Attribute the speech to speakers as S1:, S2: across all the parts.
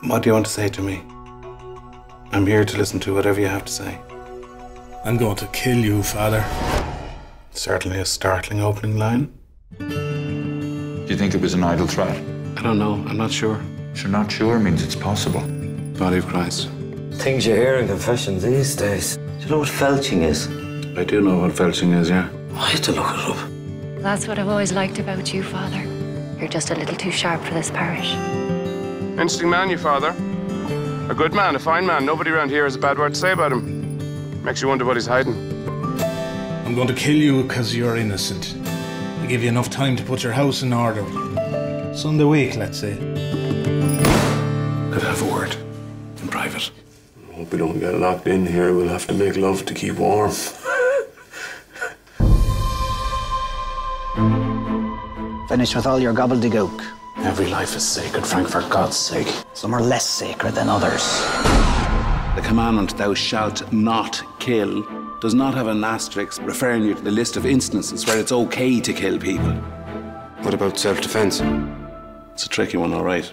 S1: What do you want to say to me? I'm here to listen to whatever you have to say.
S2: I'm going to kill you, Father.
S1: Certainly a startling opening line.
S3: Do you think it was an idle threat?
S1: I don't know. I'm not sure.
S3: If you're not sure, means it's possible.
S1: Body of Christ.
S4: Things you hear in confession these days. Do you know what felching is?
S1: I do know what felching is, yeah.
S4: I had to look it up.
S5: That's what I've always liked about you, Father. You're just a little too sharp for this parish.
S6: Interesting man, you father. A good man, a fine man. Nobody around here has a bad word to say about him. Makes you wonder what he's hiding.
S2: I'm going to kill you because you're innocent. I give you enough time to put your house in order. Sunday week, let's say.
S1: Could have a word in private.
S7: Hope we don't get locked in here. We'll have to make love to keep warm.
S8: Finish with all your gobbledygook.
S1: Every life is sacred, Frank, for God's sake.
S8: Some are less sacred than others.
S1: The commandment, thou shalt not kill, does not have an asterisk referring you to the list of instances where it's okay to kill people.
S7: What about self-defense?
S1: It's a tricky one, all right.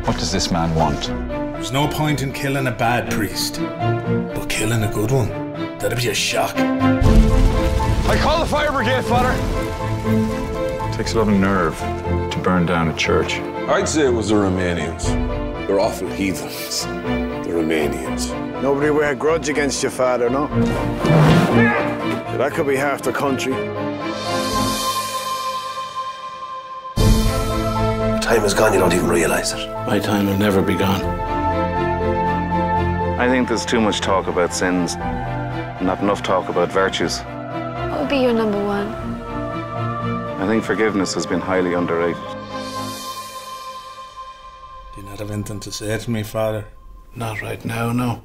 S3: What does this man want?
S2: There's no point in killing a bad priest, but killing a good one, that'd be a shock.
S6: I call the fire brigade, father.
S3: It takes a lot of nerve to burn down a church.
S7: I'd say it was the Romanians. They're awful heathens. The Romanians.
S9: Nobody wear a grudge against your father, no? That could be half the country.
S4: The time is gone, you don't even realise it.
S1: My time will never be gone. I think there's too much talk about sins, not enough talk about virtues.
S5: What would be your number one?
S1: I think forgiveness has been highly underrated.
S2: Do you not have anything to say to me, Father?
S1: Not right now, no.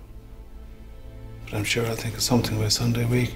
S1: But I'm sure I'll think of something by Sunday week.